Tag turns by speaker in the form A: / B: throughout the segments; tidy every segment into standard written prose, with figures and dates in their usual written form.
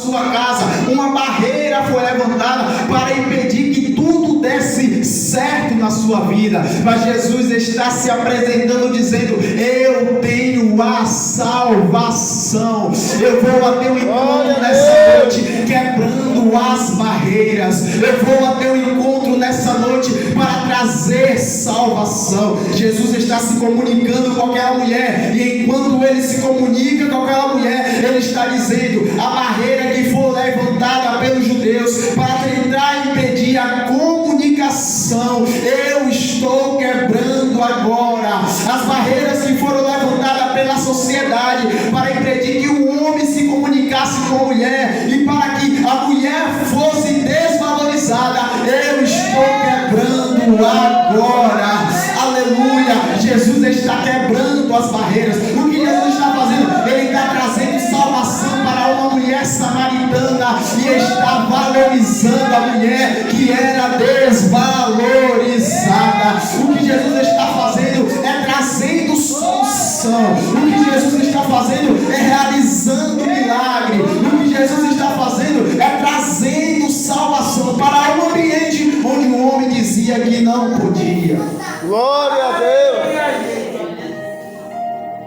A: sua casa. Uma barreira foi levantada para impedir que tudo desse certo na sua vida. Mas Jesus está se apresentando dizendo: eu tenho a salvação. Eu vou a teu encontro nessa noite, quebrando as barreiras. Eu vou a teu encontro nessa noite para trazer salvação. Jesus está se comunicando com aquela mulher, e enquanto ele se comunica com aquela mulher, ele está dizendo: a barreira que foi levantada pelos judeus para tentar impedir a comunicação, eu estou quebrando agora. As barreiras que foram levantadas pela sociedade para impedir que o homem se comunicasse com a mulher e para que a mulher fosse desvalorizada, eu estou quebrando agora. Aleluia! Jesus está quebrando as barreiras. O que Jesus está fazendo? Ele está trazendo salvação para uma mulher samaritana e está valorizando a mulher que era desvalorizada. O que Jesus está fazendo é trazendo solução. O que Jesus está fazendo é realizando milagre. O que Jesus está fazendo é trazendo salvação para um ambiente onde o homem dizia que não podia.
B: Glória a Deus.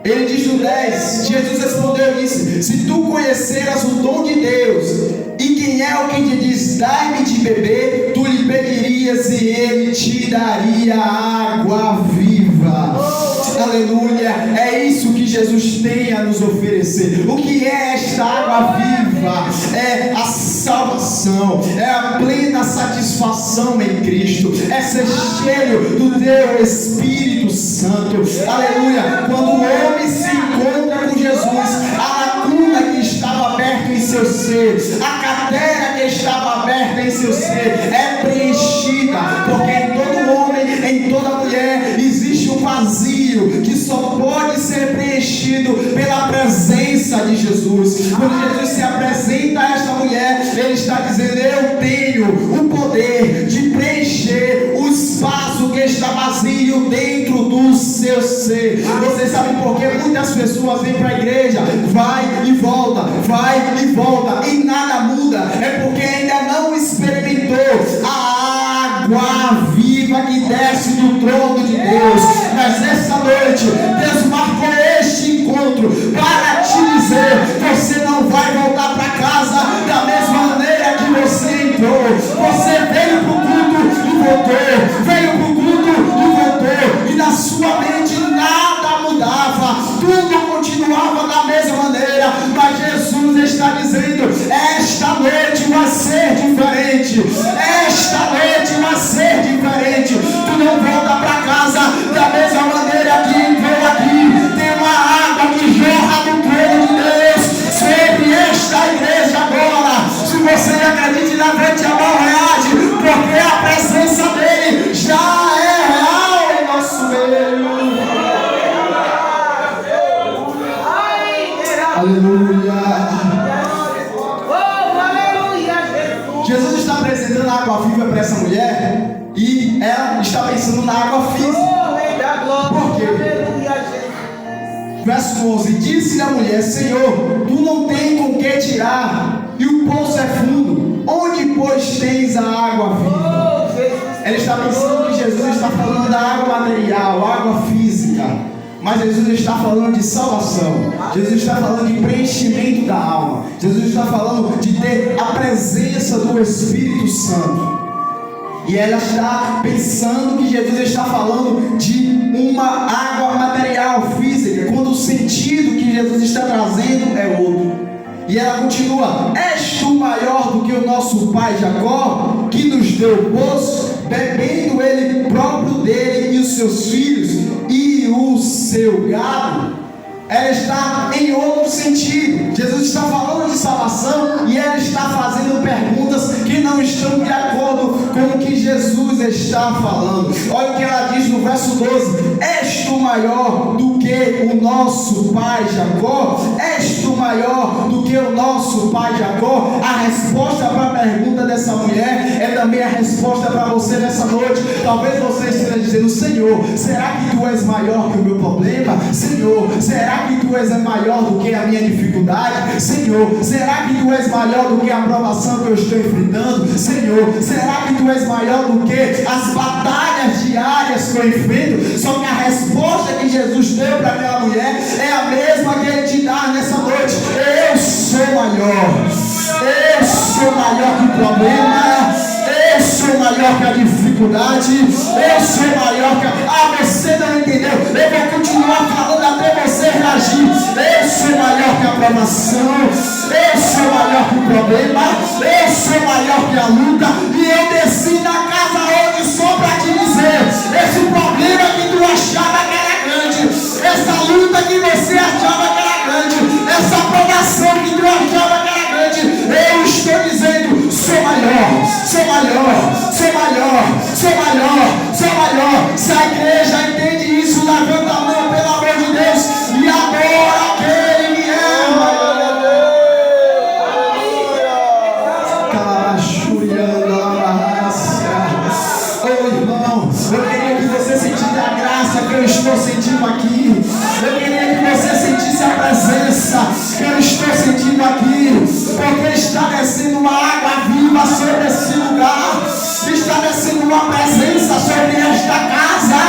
A: Ele diz no 10, Jesus respondeu e disse: se tu conheceras o dom de Deus, e quem é o que te diz, dai-me de beber, tu lhe pedirias e ele te daria água viva. Aleluia, é isso que Jesus tem a nos oferecer. O que é esta água viva? É a salvação, é a plena satisfação em Cristo, é ser cheio do teu Espírito Santo. Aleluia, quando o homem se encontra com Jesus, a lacuna que estava aberta em seu ser, a cratera que estava aberta em seu ser é preenchida, porque em todo homem, em toda mulher existe um vazio que só pode ser preenchido pela presença de Jesus. Quando Jesus se apresenta a esta mulher, ele está dizendo: eu tenho o poder de preencher o espaço que está vazio dentro do seu ser. Vocês sabem por que muitas pessoas vêm para a igreja, vai e volta e nada muda? É porque ainda não experimentou a água viva que desce do trono de Deus. Mas nessa noite Deus marcou este encontro para te dizer: você não vai voltar para casa da mesma maneira que você entrou. Você veio para o culto e voltou, veio para o culto e voltou, e na sua mente nada mudava, tudo continuava da mesma maneira. Mas Jesus está dizendo: esta noite vai ser diferente, esta noite vai ser diferente. Tu não volta para casa da mesma maneira que entrou aqui. Tem uma água que jorra do trono de Deus sobre esta igreja agora. Se você acredita, levante a mão, reage, porque a presença dele já é real em nosso meio. Aleluia. Jesus está apresentando a água viva para essa mulher e ela está pensando na água física. Por quê? Verso 11: disse-lhe a mulher: Senhor, tu não tens com que tirar, e o poço é fundo. Onde, pois, tens a água viva? Ela está pensando que Jesus está falando da água material, água física. Mas Jesus está falando de salvação. Jesus está falando de preenchimento da alma. Jesus está falando de ter a presença do Espírito Santo. E ela está pensando que Jesus está falando de uma água material, física, quando o sentido que Jesus está trazendo é outro. E ela continua: és tu maior do que o nosso pai Jacó, que nos deu o poço, bebendo ele próprio dele e os seus filhos e o seu gado? Ela está em outro sentido. Jesus está falando de salvação e ela está fazendo perguntas que não estão de acordo com o que Jesus está falando. Olha o que ela diz no verso 12: és tu maior do que o nosso pai Jacó? És tu maior do que o nosso pai Jacó? A resposta para a pergunta dessa mulher é da minha resposta para você nessa noite, talvez você esteja dizendo: Senhor, será que Tu és maior que o meu problema? Senhor, será que Tu és maior do que a minha dificuldade? Senhor, será que Tu és maior do que a provação que eu estou enfrentando? Senhor, será que Tu és maior do que as batalhas diárias que eu enfrento? Só que a resposta que Jesus deu para aquela mulher é a mesma que Ele te dá nessa noite: eu sou maior. Eu sou maior que o problema. Eu sou maior que a dificuldade. Eu sou maior que você não entendeu. Eu vou continuar falando até você reagir. Eu sou maior que a provação. Eu sou maior que o problema. Eu sou maior que a luta. E eu desci na casa hoje só para te dizer: esse problema que tu achava que era grande, essa luta que você achava que era grande, essa provação que tu achava que era grande, eu estou dizendo: sou maior, sou maior, sou maior, sou maior, sou maior. Se a igreja entende isso, levanta a mão, pelo amor de Deus, e adora aquele que é maior. Oh, irmão, eu queria que você sentisse a graça que eu estou sentindo aqui. Eu queria que você sentisse a presença que eu estou sentindo aqui, porque está descendo uma água viva sobre esse lugar, está descendo uma presença sobre esta casa.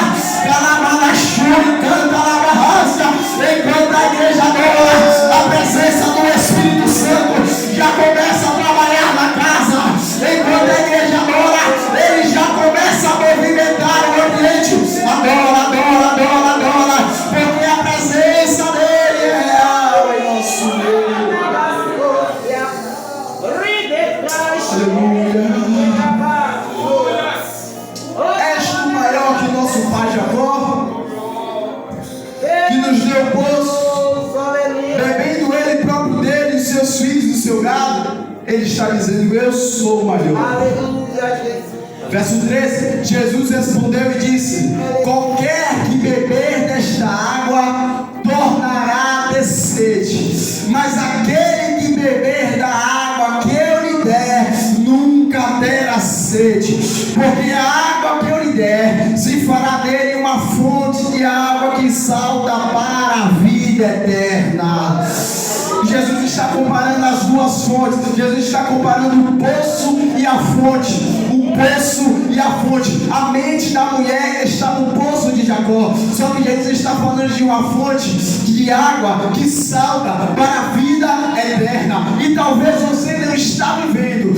A: Enquanto a igreja adora, a presença do Espírito Santo já começa a trabalhar na casa. Enquanto a igreja adora, ele já começa a movimentar o ambiente. Adora, adora, adora, adora, porque a presença dele é real em nosso meio. Aleluia. És tu maior que nosso pai Jacó, que nos deu o poço, bebendo ele próprio dele, os seus filhos e o seu gado. Ele está dizendo: eu sou o maior. Verso 13: Jesus respondeu e disse: qualquer que beber desta água tornará a ter sede, mas aquele que beber da água que eu lhe der nunca terá sede, porque a água que eu lhe der se fará dele uma fonte de água que salta para a vida eterna. Jesus está comparando as duas fontes. Jesus está comparando o poço e a fonte. O poço e a fonte. A mente da mulher está no poço de Jacó. Só que Jesus está falando de uma fonte de água que salta para a vida eterna. E talvez você não está vivendo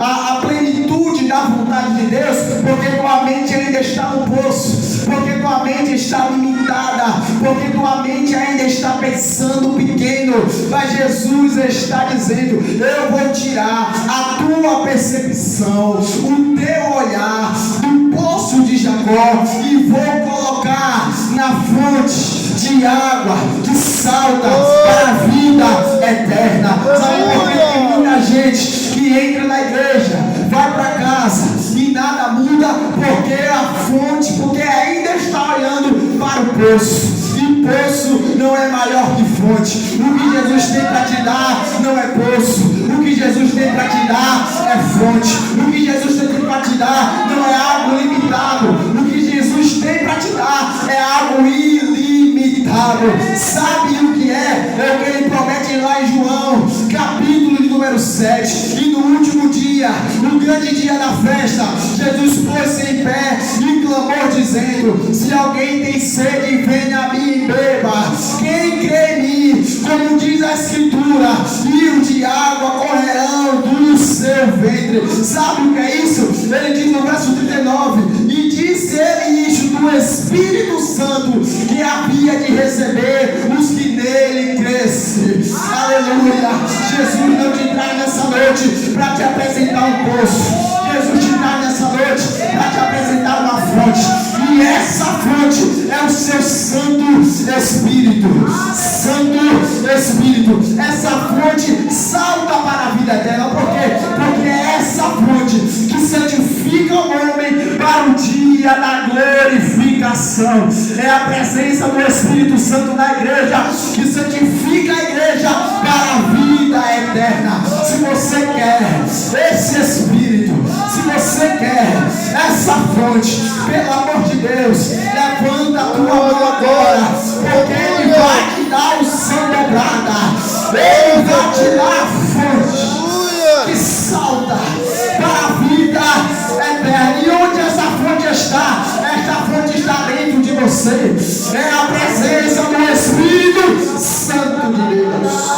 A: a plenitude da vontade de Deus, porque tua mente ainda está no poço, porque tua mente está limitada, porque tua mente ainda está pensando pequeno. Mas Jesus está dizendo: eu vou tirar a tua percepção, o teu olhar do poço de Jacó e vou colocar na fonte de água que salta para a vida eterna. Sabe por que tem muita gente que entra na igreja, vai para casa e nada muda? Porque a fonte, porque ainda está olhando para o poço. E poço não é maior que fonte. O que Jesus tem para te dar não é poço. O que Jesus tem para te dar é fonte. O que Jesus tem para te dar não é algo limitado. O que Jesus tem para te dar é algo ilimitado. Sabe o que é? É o que ele promete lá em João, capítulo de número 7. E no último dia, no grande dia da festa, Jesus pôs-se em pé e clamou dizendo: se alguém tem sede, venha a mim e beba. Quem crê em mim, como diz a Escritura, rios de água correrão do seu ventre. Sabe o que é isso? Ele diz no verso 39: e disse ele isto do Espírito Santo que havia de receber os que nele crescem. Aleluia. Jesus não te traz nessa noite para te apresentar um poço. Jesus te traz nessa noite para te apresentar uma fonte. E essa fonte é o seu Santo Espírito. Santo Espírito. Essa fonte salta para a vida eterna. Por quê? Porque é essa fonte que santifica o homem para o dia da glorificação. É a presença do Espírito Santo na igreja que santifica a igreja para a vida eterna. Se você quer esse Espírito, se você essa fonte. Pelo amor de Deus, levanta a tua mão agora, porque Ele vai te dar o seu dobrada. Ele vai te dar a fonte que salta para a vida eterna. E onde essa fonte está? Esta fonte está dentro de você. É a presença do Espírito Santo de Deus.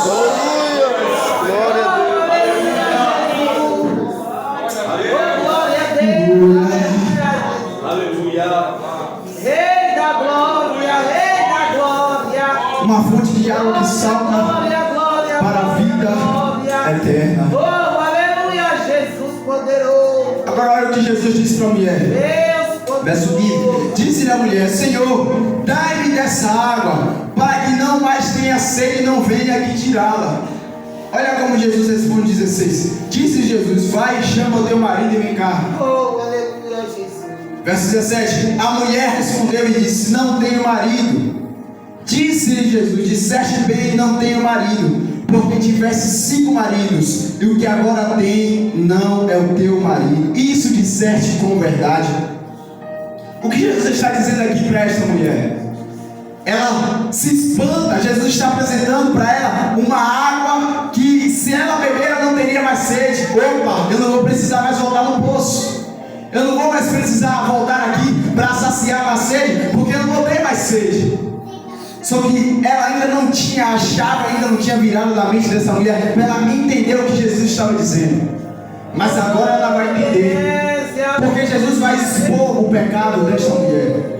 A: Uma fonte de água que salta para a vida eterna.
C: Oh, aleluia, Jesus poderoso.
A: Agora olha o que Jesus disse para a mulher.
C: Deus
A: Verso 15. Disse-lhe a mulher: Senhor, dai-me dessa água, para que não mais tenha sede e não venha aqui tirá-la. Olha como Jesus responde, 16. Disse Jesus: vai, chama o teu marido e vem cá.
C: Oh, aleluia, Jesus.
A: Verso 17. A mulher respondeu e disse: não tenho marido. Disse-lhe Jesus: disseste bem, não tenho marido, porque tivesse 5 maridos, e o que agora tem não é o teu marido. Isso disseste com verdade. O que Jesus está dizendo aqui para esta mulher? Ela se espanta. Jesus está apresentando para ela uma água que, se ela beber, ela não teria mais sede. Opa, eu não vou precisar mais voltar no poço. Eu não vou mais precisar voltar aqui para saciar a sede, porque eu não vou ter mais sede. Só que ela ainda não tinha achado, ainda não tinha virado da mente dessa mulher para ela entender o que Jesus estava dizendo. Mas agora ela vai entender, porque Jesus vai expor o pecado desta mulher.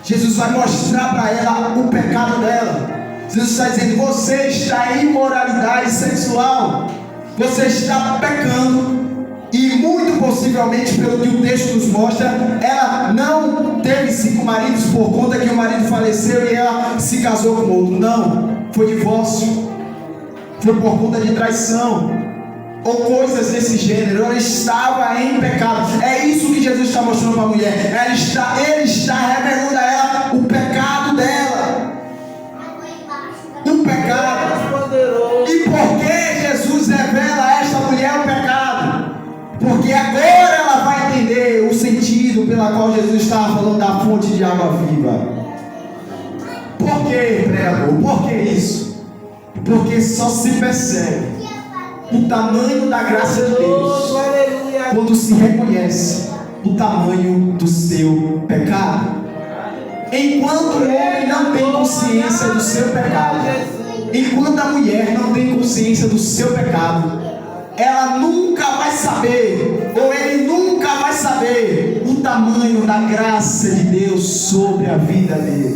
A: Jesus vai mostrar para ela o pecado dela. Jesus está dizendo: você está em imoralidade sexual, você está pecando. E muito possivelmente, pelo que o texto nos mostra, ela não teve 5 maridos por conta que o marido faleceu e ela se casou com outro. Não, foi divórcio, foi por conta de traição ou coisas desse gênero. Ela estava em pecado. É isso que Jesus está mostrando para a mulher. Ele está revelando a ela o pecado dela. O pecado. E por que Jesus revela a esta mulher o pecado? Porque agora ela vai entender o sentido pela qual Jesus estava falando da fonte de água viva. Por que, pregador? Por que isso? Porque só se percebe o tamanho da graça de Deus quando se reconhece o tamanho do seu pecado. Enquanto o homem não tem consciência do seu pecado, enquanto a mulher não tem consciência do seu pecado, ela nunca vai saber, ou ele nunca vai saber o tamanho da graça de Deus sobre a vida dele.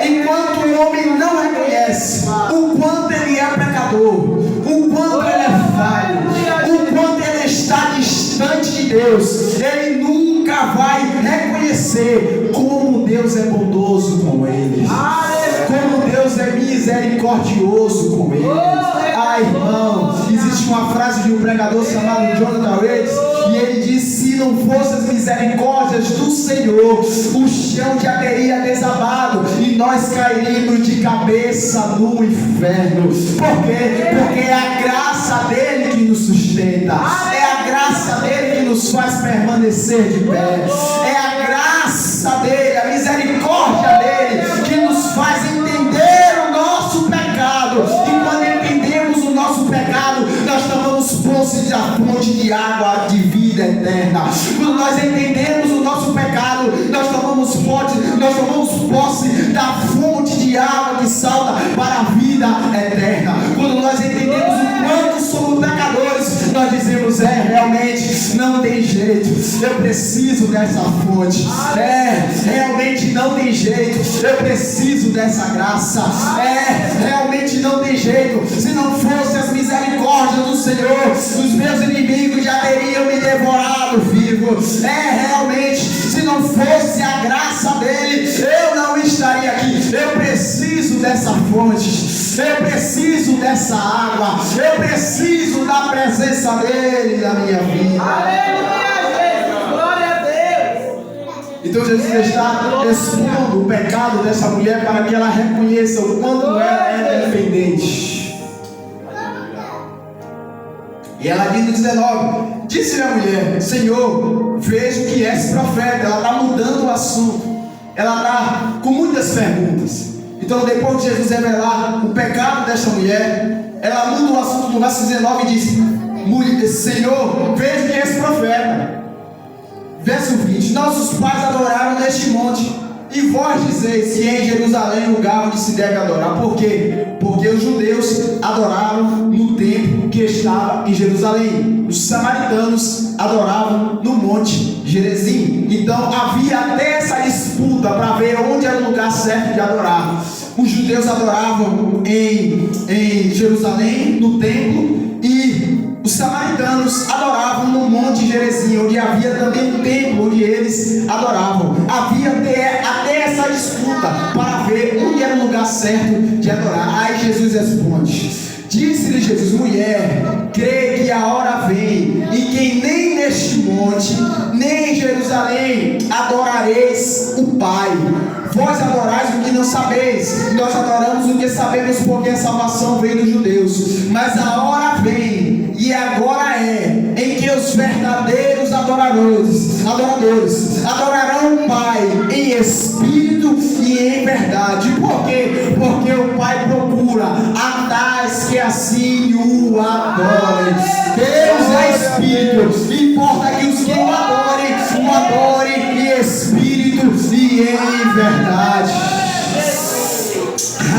A: Enquanto o homem não reconhece o quanto ele é pecador, o quanto ele é falho, o quanto ele está distante de Deus, ele nunca vai reconhecer como Deus é bondoso com ele, como Deus é misericordioso com ele. Ah, irmão, existe uma frase de um pregador chamado Jonathan Reis, e ele diz: se não fossem as misericórdias do Senhor, o chão já teria desabado e nós cairíamos de cabeça no inferno. Por quê? Porque é a graça dele que nos sustenta, é a graça dele que nos faz permanecer de pé, é a graça dele, a misericórdia dele que nos faz entender o nosso pecado. E quando entendemos o nosso pecado, nós tomamos posse da fonte de água de vida eterna. Quando nós entendemos o nosso pecado, nós tomamos posse da fonte de água que salta para a vida eterna. Quando nós entendemos o quanto somos pecadores, nós dizemos: realmente não tem jeito, eu preciso dessa fonte. Realmente não tem jeito, eu preciso dessa graça. Realmente não tem jeito. Se não fosse as misericórdias do Senhor, os meus inimigos já teriam me devorado vivo. Realmente, se não fosse a graça dele, eu não estaria aqui. Eu preciso dessa fonte, eu preciso dessa água, eu preciso da presença dele na minha vida.
C: Aleluia, Jesus, glória a Deus.
A: Então Jesus está expondo o pecado dessa mulher para que ela reconheça o quanto ela é dependente. E ela diz no 19: disse-lhe a mulher: Senhor, vejo que és profeta. Ela está mudando o assunto, ela está com muitas perguntas. Então, depois de Jesus revelar o pecado desta mulher, ela muda o assunto no verso 19 e diz: Senhor, vejo que és profeta. Verso 20: nossos pais adoraram neste monte, e vós dizeis que é em Jerusalém o lugar onde se deve adorar. Por quê? Porque os judeus adoravam no templo que estava em Jerusalém. Os samaritanos adoravam no monte Gerizim. Então havia até essa disputa para ver onde era o lugar certo de adorar. Os judeus adoravam em Jerusalém, no templo, e os samaritanos adoravam no monte Gerizim, onde havia também um templo onde eles adoravam. Havia até essa disputa para ver onde era o lugar certo de adorar. Aí Jesus responde: disse-lhe Jesus: mulher, crê que a hora vem em que nem neste monte, nem em Jerusalém adorareis o Pai. Vós adorais o que não sabeis, nós adoramos o que sabemos, porque a salvação vem dos judeus. Mas a hora vem, e agora é, em que os verdadeiros adoradores adorarão o Pai em espírito e em verdade. Por quê? Porque o Pai procura a tais que assim o adorem. Deus é espírito, importa que os que o adorem em espírito e em verdade.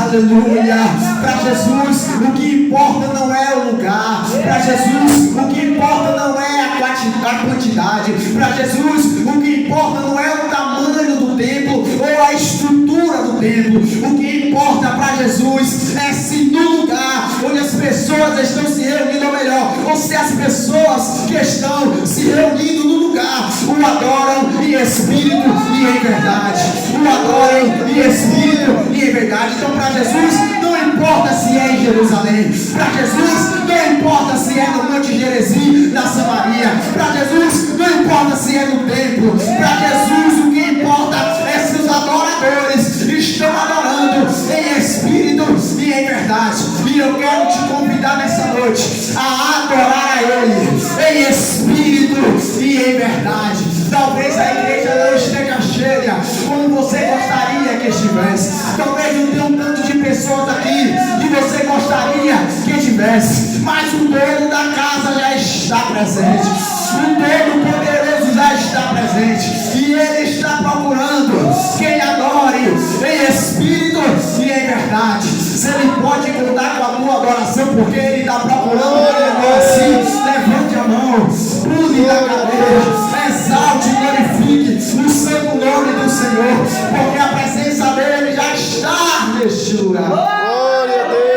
A: Aleluia. Para Jesus o que importa não é o lugar. Para Jesus o que importa não é a quantidade. Para Jesus o que importa não é o tamanho do templo ou a estrutura do templo. O que importa para Jesus é se no lugar onde as pessoas estão se reunindo, ou melhor, ou se as pessoas que estão se reunindo no lugar o adoram em espírito e em verdade. O adoram em espírito e em verdade. Então, para Jesus não importa se é em Jerusalém. Para Jesus não importa se é no monte Gerizim, na Samaria. Para Jesus não importa se é no templo. Para Jesus o que importa é se os adoradores estão adorando em espírito e em verdade. E eu quero te convidar nessa noite a adorar a Ele em espírito e em verdade. Talvez a igreja não esteja cheia como você gostaria que estivesse. Talvez não tenha um tanto de pessoas aqui que você gostaria que tivesse, mas o dono da casa já está presente. O Todo-Poderoso já está presente, e Ele está procurando quem adore em espírito e em verdade. Se Ele pode contar com a tua adoração, porque Ele está procurando quem assim, levante a mão, pule da cadeira, exalte e glorifique o santo nome do Senhor, porque a presença dEle já está neste lugar.
B: Glória a Deus.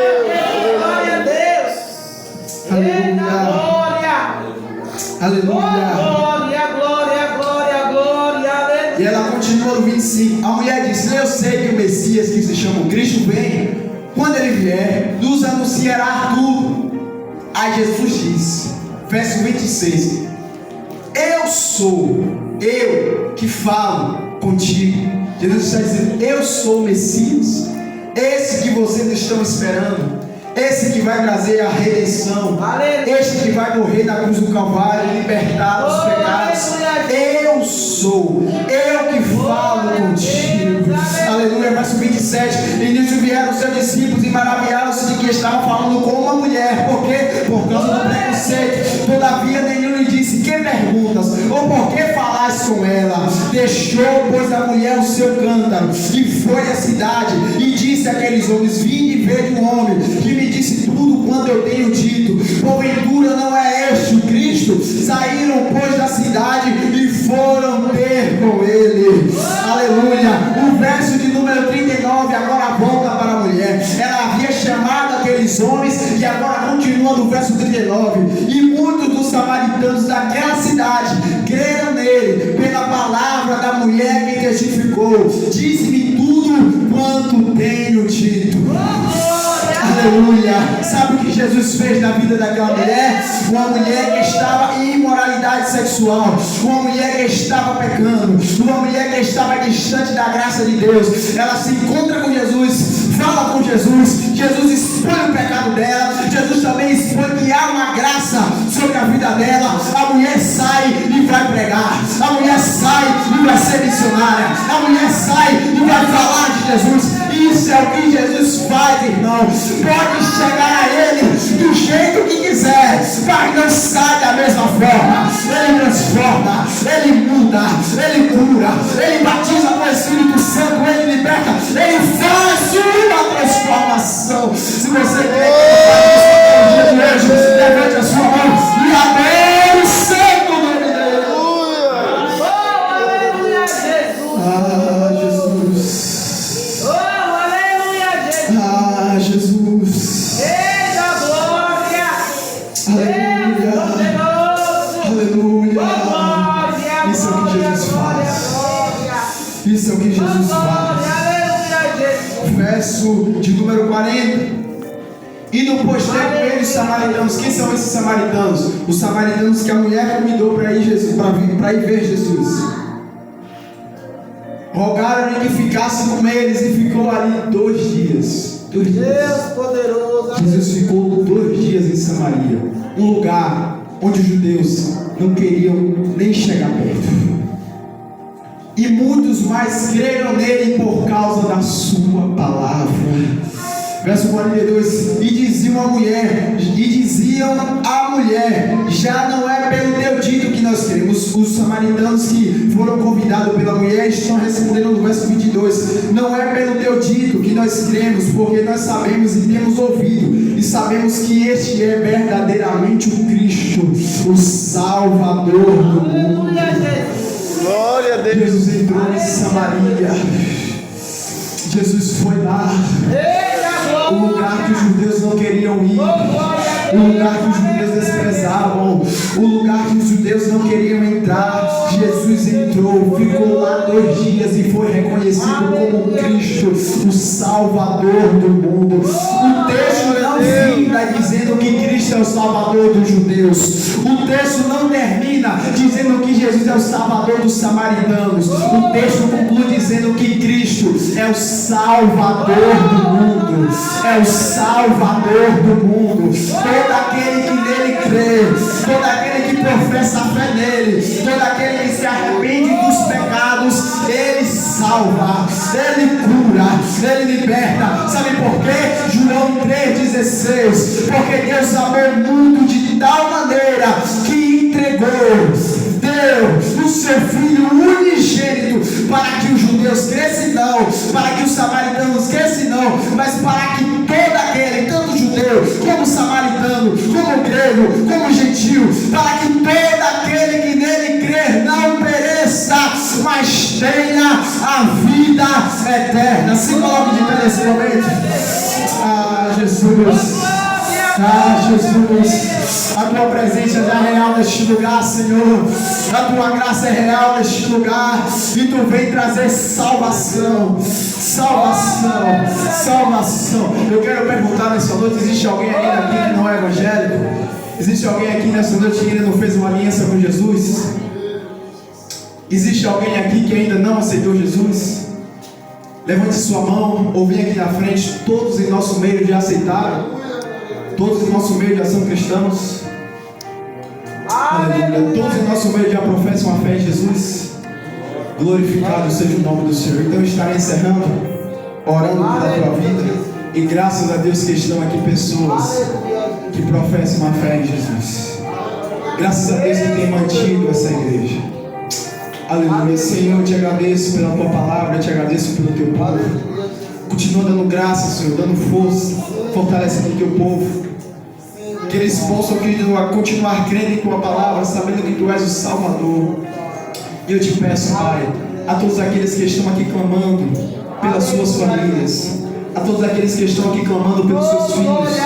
C: Glória a Deus.
A: Aleluia.
C: Glória.
A: Aleluia.
C: Glória, glória, glória, glória. Aleluia.
A: E ela continua no 25. A mulher disse: eu sei que o Messias, que se chama Cristo, vem. Quando Ele vier, nos anunciará tudo. Aí Jesus disse, verso 26: eu sou, eu que falo contigo. Jesus está dizendo: eu sou o Messias, esse que vocês estão esperando, esse que vai trazer a redenção, esse que vai morrer na cruz do Calvário, libertar dos pecados. Eu sou, eu que falo contigo. Aleluia. Verso 27: e nisso vieram os seus discípulos e maravilharam-se de que estavam falando com uma mulher. Por quê? Por causa do preconceito. Todavia nenhum lhe disse: que perguntas? Ou por que falais com ela? Deixou, pois, a mulher o seu cântaro e foi à cidade e disse àqueles homens: vinde e vede um homem que me disse tudo quanto eu tenho dito. Porventura não é este o Cristo? Saíram, pois, da cidade e foram ter com ele. Aleluia. O verso de número 39 agora volta para a mulher. Ela havia chamado aqueles homens e agora continua no verso 39. E muitos dos samaritanos daquela cidade creram nele pela palavra da mulher que testificou: disse-me tudo quanto tenho dito. Aleluia. Sabe o que Jesus fez na vida daquela mulher? Uma mulher que estava em imoralidade sexual, uma mulher que estava pecando, uma mulher que estava distante da graça de Deus. Ela se encontra com Jesus, fala com Jesus, Jesus expõe o pecado dela, Jesus também expõe que há uma graça vida dela. A mulher sai e vai pregar. A mulher sai e vai ser missionária. A mulher sai e vai falar de Jesus. Isso é o que Jesus faz, irmão. Pode chegar a Ele do jeito que quiser, mas não sai da mesma forma. Ele transforma, Ele muda, Ele cura, Ele batiza com o Espírito Santo, Ele liberta, Ele faz uma transformação. Se você quer que Ele faça isso no dia de hoje, levante a sua mão e adore o santo nome dele.
C: Aleluia, Jesus.
A: Ah, Jesus. Ah, Jesus.
C: Eita glória.
A: Aleluia. Aleluia.
C: Glória,
A: Isso é o que Jesus faz. Isso é o que Jesus faz.
C: Aleluia, Jesus.
A: Verso de número 40. E no poster com ele os samaritanos. Quem são esses samaritanos? Os samaritanos que a mulher convidou para ir ver Jesus. Rogaram-lhe que ficasse com eles e ficou ali 2 dias. 2 dias.
C: Deus poderoso.
A: Jesus ficou 2 dias em Samaria, um lugar onde os judeus não queriam nem chegar perto. E muitos mais creram nele por causa da sua palavra. Verso 42. E diziam à mulher, já não é pelo teu dito que nós queremos. Os samaritanos que foram convidados pela mulher estão respondendo no verso 22. Não é pelo teu dito que nós cremos, porque nós sabemos e temos ouvido, e sabemos que este é verdadeiramente o Cristo, o Salvador do mundo.
B: Glória a Deus.
A: Jesus entrou em Samaria. Jesus foi lá. O lugar que os judeus não queriam ir, o lugar que os judeus desprezavam, o lugar que os judeus não queriam entrar. Jesus entrou, ficou lá 2 dias e foi reconhecido como Cristo, o Salvador do mundo. O texto não finda dizendo que Cristo é o Salvador dos judeus. O texto não termina dizendo que Jesus é o Salvador dos samaritanos. O texto conclui dizendo que Cristo é o Salvador do mundo. É o Salvador do mundo. Todo aquele que nele crê, todo aquele que professa a fé nele, todo aquele que se arrepende dos pecados, ele salva, ele cura, ele liberta. Sabe por quê? João 3,16. Porque Deus amou o mundo de tal maneira que entregou, deu o seu Filho unigênito, para que os judeus crescem não, para que os samaritanos crescem não, mas para que todo aquele, tanto judeu, como samaritano, como grego, como gentil, para que todo aquele que nele crer não pereça, mas tenha a vida eterna. Se coloque de pé nesse momento. Ah, Jesus. Ah, Jesus. A tua presença é real neste lugar, Senhor. A tua graça é real neste lugar. E tu vem trazer salvação. Salvação. Salvação. Eu quero perguntar nessa noite: existe alguém ainda aqui que não é evangélico? Existe alguém aqui nessa noite que ainda não fez uma aliança com Jesus? Existe alguém aqui que ainda não aceitou Jesus? Levante sua mão ou vem aqui na frente. Todos em nosso meio já aceitaram. Todos em nosso meio já são cristãos. Aleluia. Todos em nosso meio já professam a fé em Jesus. Glorificado seja o nome do Senhor. Então estarei encerrando, orando pela tua vida. E graças a Deus que estão aqui pessoas que professam a fé em Jesus. Graças a Deus que tem mantido essa igreja. Aleluia. Senhor, eu te agradeço pela tua palavra. Eu te agradeço pelo teu povo. Continua dando graça, Senhor, dando força, fortalecendo o teu povo. Que eles possam continuar crendo em tua palavra, sabendo que tu és o Salvador. E eu te peço, Pai, a todos aqueles que estão aqui clamando pelas suas famílias, a todos aqueles que estão aqui clamando pelos seus filhos,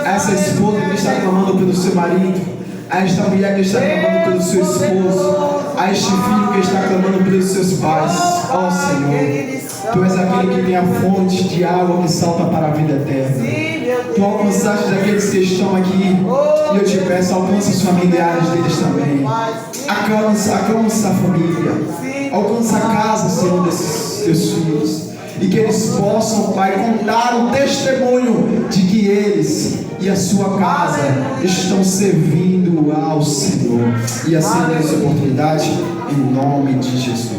A: a essa esposa que está clamando pelo seu marido, a esta mulher que está clamando pelo seu esposo, a este filho que está clamando pelos seus pais. Ó Senhor, tu és aquele que tem a fonte de água que salta para a vida eterna. Tu alcançaste aqueles que estão aqui, e eu te peço, alcança os familiares deles também. Alcança a família, alcança a casa, Senhor, desses teus filhos, e que eles possam, Pai, contar o testemunho de que eles e a sua casa estão servindo ao Senhor. E assim nessa oportunidade, em nome de Jesus.